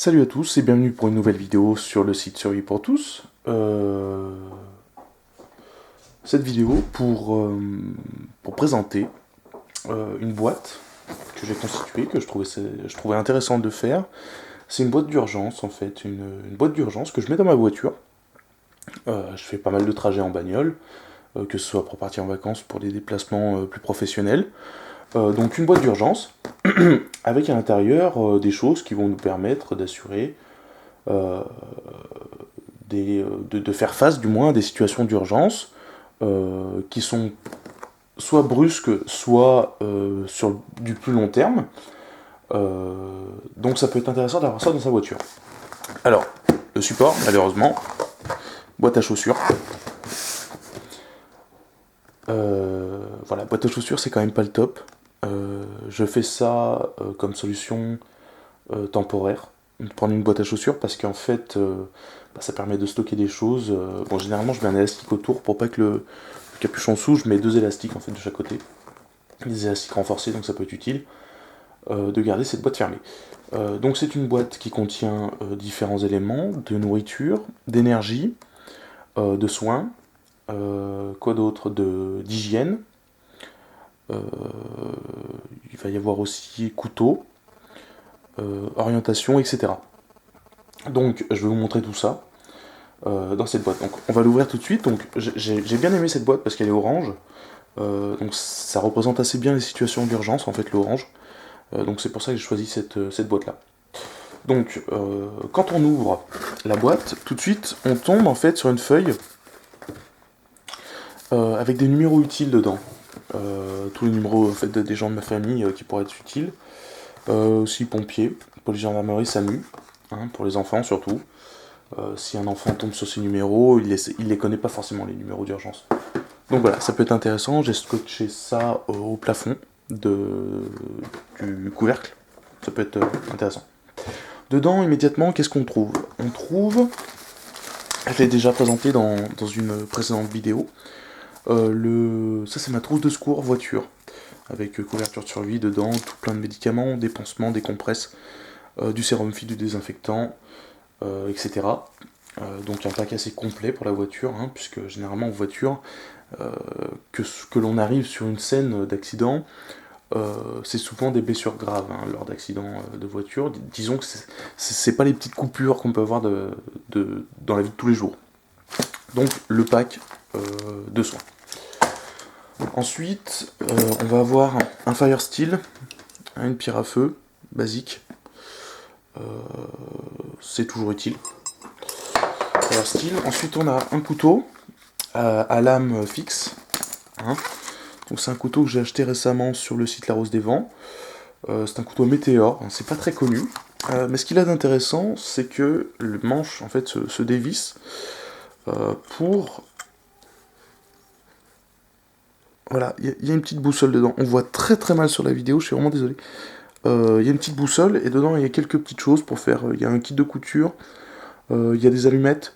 Salut à tous et bienvenue pour une nouvelle vidéo sur le site Survie pour tous. Cette vidéo pour présenter une boîte que j'ai constituée, que je trouvais intéressant de faire. C'est une boîte d'urgence en fait, une boîte d'urgence que je mets dans ma voiture. Je fais pas mal de trajets en bagnole, que ce soit pour partir en vacances, pour des déplacements plus professionnels. Donc une boîte d'urgence avec à l'intérieur des choses qui vont nous permettre d'assurer euh, de faire face du moins à des situations d'urgence qui sont soit brusques, soit sur du plus long terme. Donc ça peut être intéressant d'avoir ça dans sa voiture. Alors, le support, malheureusement, boîte à chaussures. Voilà, boîte à chaussures, c'est quand même pas le top. Je fais ça comme solution temporaire, prendre une boîte à chaussures parce qu'en fait ça permet de stocker des choses. Bon, généralement je mets un élastique autour pour pas que le capuchon s'ouvre, je mets deux élastiques en fait de chaque côté, des élastiques renforcés, donc ça peut être utile de garder cette boîte fermée. Donc c'est une boîte qui contient différents éléments de nourriture, d'énergie, de soins, quoi d'autre, d'hygiène. Il va y avoir aussi couteau, orientation, etc. Donc je vais vous montrer tout ça dans cette boîte. Donc on va l'ouvrir tout de suite. Donc j'ai bien aimé cette boîte parce qu'elle est orange. Donc ça représente assez bien les situations d'urgence en fait, l'orange. Donc c'est pour ça que j'ai choisi cette boîte là. Donc quand on ouvre la boîte, tout de suite on tombe en fait sur une feuille avec des numéros utiles dedans. Tous les numéros en fait, des gens de ma famille qui pourraient être utiles. Aussi pompiers, police gendarmerie, SAMU, hein, pour les enfants surtout. Si un enfant tombe sur ces numéros, il les connaît pas forcément les numéros d'urgence. Donc voilà, ça peut être intéressant. J'ai scotché ça au plafond du couvercle. Ça peut être intéressant. Dedans, immédiatement, qu'est-ce qu'on trouve? On trouve, je l'ai déjà présenté dans une précédente vidéo, ça c'est ma trousse de secours voiture, avec couverture de survie dedans, tout plein de médicaments, des pansements, des compresses, du sérum fille, du désinfectant, etc. Donc un pack assez complet pour la voiture, hein, puisque généralement en voiture, que l'on arrive sur une scène d'accident, c'est souvent des blessures graves hein, lors d'accidents de voiture. Disons que c'est pas les petites coupures qu'on peut avoir dans la vie de tous les jours. Donc le pack de soins. Ensuite, on va avoir un fire steel, une pierre à feu, basique. C'est toujours utile. Fire steel. Ensuite, on a un couteau à lame fixe. Hein. Donc c'est un couteau que j'ai acheté récemment sur le site La Rose des Vents. C'est un couteau météore, hein, c'est pas très connu. Mais ce qu'il a d'intéressant, c'est que le manche en fait se dévisse pour. Voilà, il y a une petite boussole dedans. On voit très très mal sur la vidéo, je suis vraiment désolé. Il y a une petite boussole et dedans il y a quelques petites choses pour faire. Il y a un kit de couture, il y a des allumettes,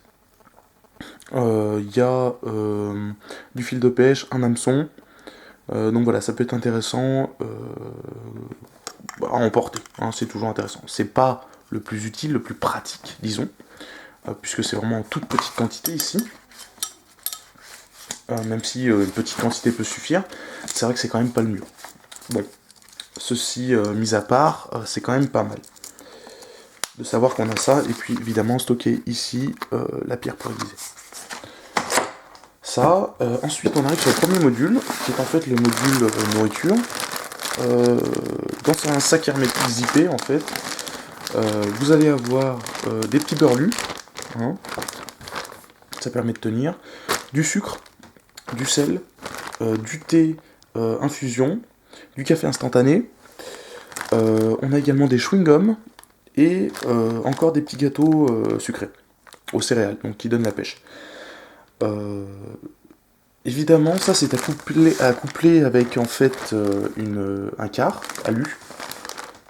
il y a du fil de pêche, un hameçon. Donc voilà, ça peut être intéressant à emporter, hein, c'est toujours intéressant. C'est pas le plus utile, le plus pratique, disons, puisque c'est vraiment en toute petite quantité ici. Même si une petite quantité peut suffire, c'est vrai que c'est quand même pas le mieux. Bon, ceci mis à part, c'est quand même pas mal de savoir qu'on a ça, et puis évidemment stocker ici la pierre pour aiguiser. Ça, ensuite on arrive sur le premier module, qui est en fait le module nourriture. Dans un sac hermétique zippé en fait, vous allez avoir des petits beurlus, hein, ça permet de tenir, du sucre, du sel, du thé infusion, du café instantané, on a également des chewing-gums et encore des petits gâteaux sucrés aux céréales, donc qui donnent la pêche. Évidemment, ça c'est à coupler avec en fait un quart alu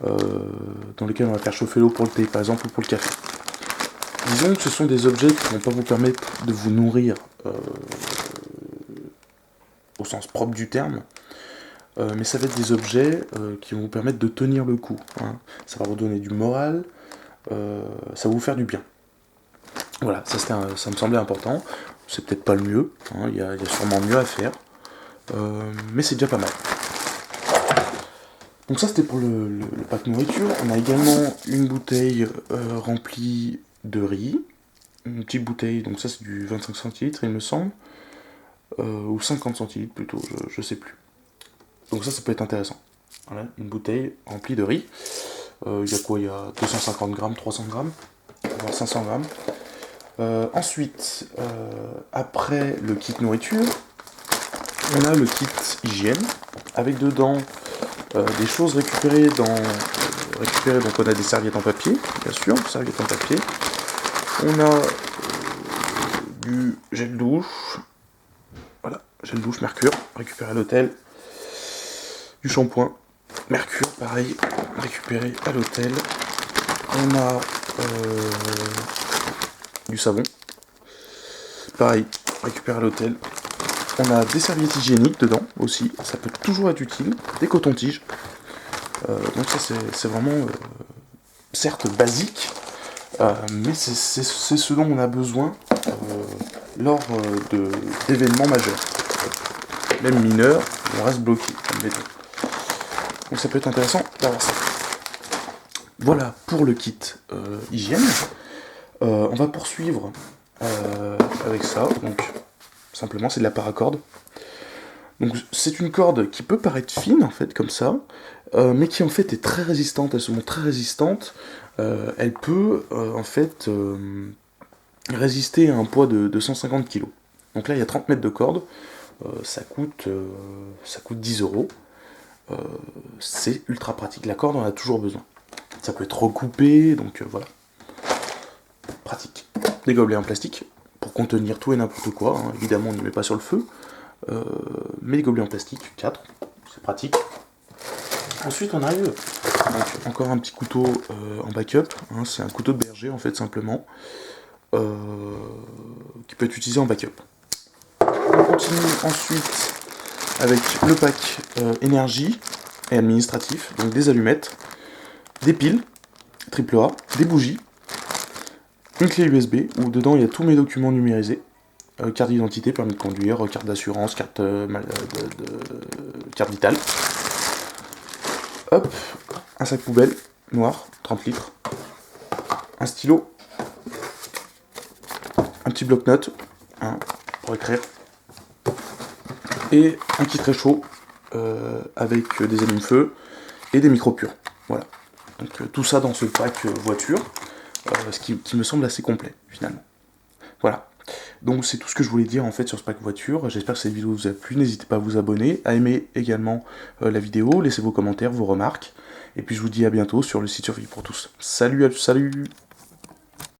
dans lequel on va faire chauffer l'eau pour le thé par exemple ou pour le café. Disons que ce sont des objets qui ne vont pas vous permettre de vous nourrir au sens propre du terme, mais ça va être des objets qui vont vous permettre de tenir le coup. Hein. Ça va vous donner du moral, ça va vous faire du bien. Voilà, ça me semblait important. C'est peut-être pas le mieux, hein, y a sûrement mieux à faire, mais c'est déjà pas mal. Donc ça c'était pour le pack nourriture. On a également une bouteille remplie de riz, une petite bouteille, donc ça c'est du 25 centilitres il me semble, ou 50 centilitres plutôt, je sais plus. Donc ça peut être intéressant. Voilà, une bouteille remplie de riz. Il y a quoi? Il y a 250 grammes, 300 grammes, voire 500 grammes. Ensuite, après le kit nourriture, on a le kit hygiène, avec dedans des choses récupérées donc on a des serviettes en papier, bien sûr, serviettes en papier. On a du gel douche, voilà, gel douche Mercure, récupéré à l'hôtel. Du shampoing Mercure, pareil, récupéré à l'hôtel. On a du savon, pareil, récupéré à l'hôtel. On a des serviettes hygiéniques dedans aussi, ça peut toujours être utile, des cotons-tiges. Donc ça c'est vraiment, certes basique, mais c'est ce dont on a besoin lors d'événements majeurs. Même mineurs, on reste bloqué, admettons. Donc ça peut être intéressant d'avoir ça. Voilà pour le kit hygiène. On va poursuivre avec ça. Donc simplement c'est de la paracorde. Donc c'est une corde qui peut paraître fine en fait comme ça, mais qui en fait est très résistante. Elle se montre très résistante. Elle peut en fait résister à un poids de 150 kg. Donc là il y a 30 mètres de corde. Ça coûte 10 €. C'est ultra pratique. La corde on a toujours besoin. Ça peut être recoupé, donc voilà. Pratique. Des gobelets en plastique pour contenir tout et n'importe quoi. Hein. Évidemment on ne met pas sur le feu. Mais les gobelets en plastique, 4, c'est pratique. Ensuite on arrive, donc encore un petit couteau en backup, hein, c'est un couteau de berger en fait simplement, qui peut être utilisé en backup. On continue ensuite avec le pack énergie et administratif, donc des allumettes, des piles, AAA, des bougies, une clé USB où dedans il y a tous mes documents numérisés. Carte d'identité, permis de conduire, carte d'assurance, carte vitale. Hop, un sac poubelle noir, 30 litres. Un stylo. Un petit bloc-notes, hein, pour écrire. Et un kit réchaud avec des allumes-feu et des micros purs. Voilà. Donc tout ça dans ce pack voiture, ce qui me semble assez complet finalement. Voilà. Donc c'est tout ce que je voulais dire en fait sur ce pack voiture. J'espère que cette vidéo vous a plu. N'hésitez pas à vous abonner, à aimer également la vidéo, laissez vos commentaires, vos remarques. Et puis je vous dis à bientôt sur le site Survie pour tous. Salut à tous, salut.